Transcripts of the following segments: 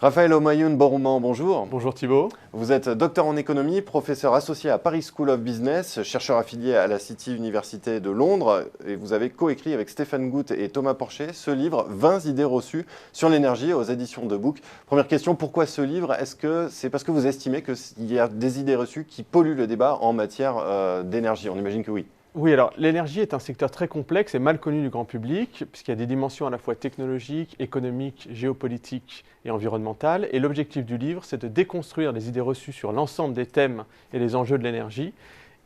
Raphaël Omayoun-Borouman, bonjour. Bonjour Thibault. Vous êtes docteur en économie, professeur associé à Paris School of Business, chercheur affilié à la City Université de Londres et vous avez coécrit avec Stéphane Goutte et Thomas Porcher ce livre 20 idées reçues sur l'énergie aux éditions de Book. Première question, pourquoi ce livre? Est-ce que c'est parce que vous estimez qu'il y a des idées reçues qui polluent le débat en matière d'énergie? On imagine que oui. Oui, alors l'énergie est un secteur très complexe et mal connu du grand public, puisqu'il y a des dimensions à la fois technologiques, économiques, géopolitiques et environnementales. Et l'objectif du livre, c'est de déconstruire les idées reçues sur l'ensemble des thèmes et les enjeux de l'énergie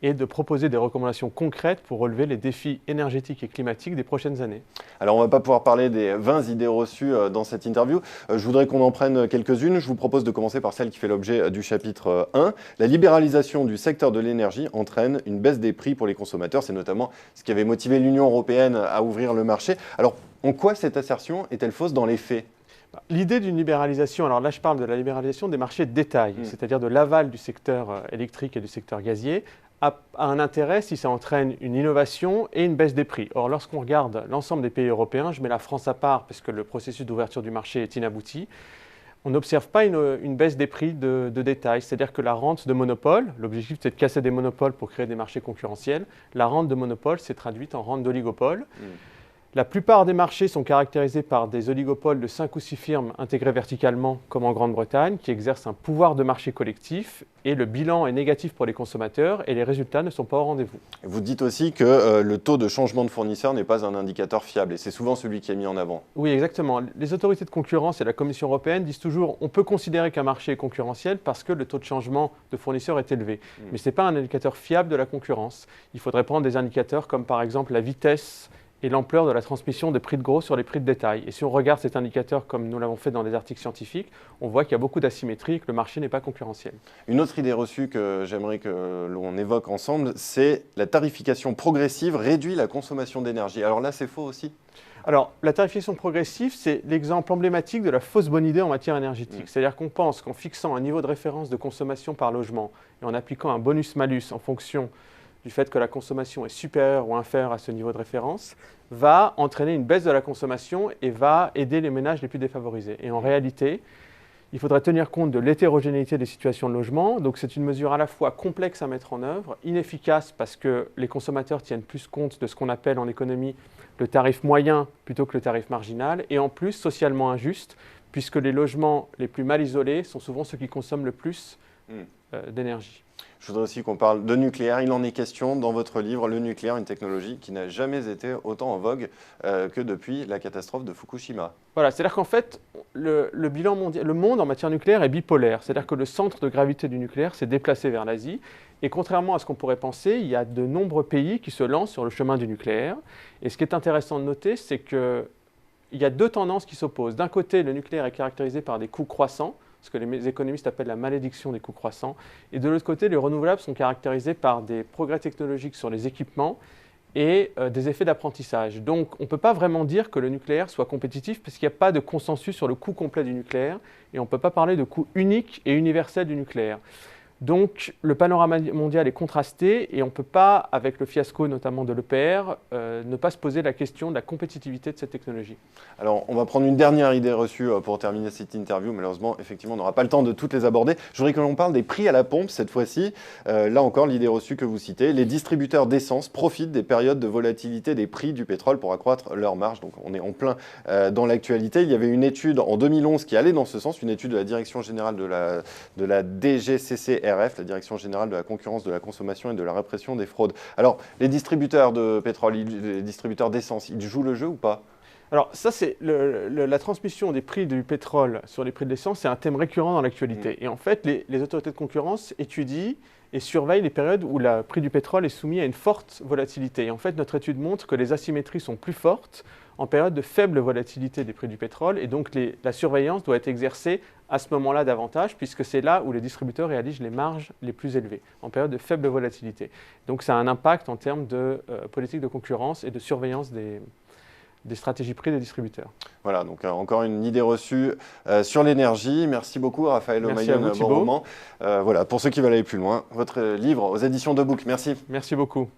et de proposer des recommandations concrètes pour relever les défis énergétiques et climatiques des prochaines années. Alors on ne va pas pouvoir parler des 20 idées reçues dans cette interview. Je voudrais qu'on en prenne quelques-unes. Je vous propose de commencer par celle qui fait l'objet du chapitre 1. La libéralisation du secteur de l'énergie entraîne une baisse des prix pour les consommateurs. C'est notamment ce qui avait motivé l'Union européenne à ouvrir le marché. Alors en quoi cette assertion est-elle fausse dans les faits ? L'idée d'une libéralisation, alors là je parle de la libéralisation des marchés de détail, c'est-à-dire de l'aval du secteur électrique et du secteur gazier, a un intérêt si ça entraîne une innovation et une baisse des prix. Or, lorsqu'on regarde l'ensemble des pays européens, je mets la France à part parce que le processus d'ouverture du marché est inabouti, on n'observe pas une baisse des prix de détail. C'est-à-dire que la rente de monopole, l'objectif c'est de casser des monopoles pour créer des marchés concurrentiels, la rente de monopole s'est traduite en rente d'oligopole. La plupart des marchés sont caractérisés par des oligopoles de 5 ou 6 firmes intégrées verticalement, comme en Grande-Bretagne, qui exercent un pouvoir de marché collectif, et le bilan est négatif pour les consommateurs, et les résultats ne sont pas au rendez-vous. Vous dites aussi que le taux de changement de fournisseur n'est pas un indicateur fiable, et c'est souvent celui qui est mis en avant. Oui, exactement. Les autorités de concurrence et la Commission européenne disent toujours on peut considérer qu'un marché est concurrentiel parce que le taux de changement de fournisseur est élevé. Mais ce n'est pas un indicateur fiable de la concurrence. Il faudrait prendre des indicateurs comme par exemple la vitesse et l'ampleur de la transmission des prix de gros sur les prix de détail. Et si on regarde cet indicateur comme nous l'avons fait dans des articles scientifiques, on voit qu'il y a beaucoup d'asymétrie et que le marché n'est pas concurrentiel. Une autre idée reçue que j'aimerais que l'on évoque ensemble, c'est la tarification progressive réduit la consommation d'énergie. Alors là, c'est faux aussi ? Alors, la tarification progressive, c'est l'exemple emblématique de la fausse bonne idée en matière énergétique. C'est-à-dire qu'on pense qu'en fixant un niveau de référence de consommation par logement et en appliquant un bonus-malus en fonction du fait que la consommation est supérieure ou inférieure à ce niveau de référence, va entraîner une baisse de la consommation et va aider les ménages les plus défavorisés. Et en réalité, il faudrait tenir compte de l'hétérogénéité des situations de logement. Donc c'est une mesure à la fois complexe à mettre en œuvre, inefficace parce que les consommateurs tiennent plus compte de ce qu'on appelle en économie le tarif moyen plutôt que le tarif marginal, et en plus socialement injuste, puisque les logements les plus mal isolés sont souvent ceux qui consomment le plus d'énergie. Je voudrais aussi qu'on parle de nucléaire. Il en est question dans votre livre, le nucléaire, une technologie qui n'a jamais été autant en vogue que depuis la catastrophe de Fukushima. Voilà, c'est-à-dire qu'en fait, le bilan mondial, le monde en matière nucléaire est bipolaire. C'est-à-dire que le centre de gravité du nucléaire s'est déplacé vers l'Asie. Et contrairement à ce qu'on pourrait penser, il y a de nombreux pays qui se lancent sur le chemin du nucléaire. Et ce qui est intéressant de noter, c'est qu'il y a deux tendances qui s'opposent. D'un côté, le nucléaire est caractérisé par des coûts croissants, ce que les économistes appellent la malédiction des coûts croissants. Et de l'autre côté, les renouvelables sont caractérisés par des progrès technologiques sur les équipements et des effets d'apprentissage. Donc on ne peut pas vraiment dire que le nucléaire soit compétitif parce qu'il n'y a pas de consensus sur le coût complet du nucléaire et on ne peut pas parler de coût unique et universel du nucléaire. Donc le panorama mondial est contrasté et on ne peut pas, avec le fiasco notamment de l'EPR, ne pas se poser la question de la compétitivité de cette technologie. Alors on va prendre une dernière idée reçue pour terminer cette interview. Malheureusement, effectivement, on n'aura pas le temps de toutes les aborder. Je voudrais que l'on parle des prix à la pompe cette fois-ci. Là encore, l'idée reçue que vous citez, les distributeurs d'essence profitent des périodes de volatilité des prix du pétrole pour accroître leur marge. Donc on est en plein dans l'actualité. Il y avait une étude en 2011 qui allait dans ce sens, une étude de la Direction générale de la DGCCRF, la Direction générale de la concurrence, de la consommation et de la répression des fraudes. Alors, les distributeurs de pétrole, les distributeurs d'essence, ils jouent le jeu ou pas ? Alors ça, c'est la transmission des prix du pétrole sur les prix de l'essence, c'est un thème récurrent dans l'actualité. Et en fait, les autorités de concurrence étudient et surveillent les périodes où le prix du pétrole est soumis à une forte volatilité. Et en fait, notre étude montre que les asymétries sont plus fortes en période de faible volatilité des prix du pétrole. Et donc, la surveillance doit être exercée à ce moment-là davantage, puisque c'est là où les distributeurs réalisent les marges les plus élevées, en période de faible volatilité. Donc, ça a un impact en termes de politique de concurrence et de surveillance des stratégies prix des distributeurs. Voilà, donc encore une idée reçue sur l'énergie. Merci beaucoup Raphaël Omayoun-Borouman. Voilà, pour ceux qui veulent aller plus loin, votre livre aux éditions de Book. Merci. Merci beaucoup.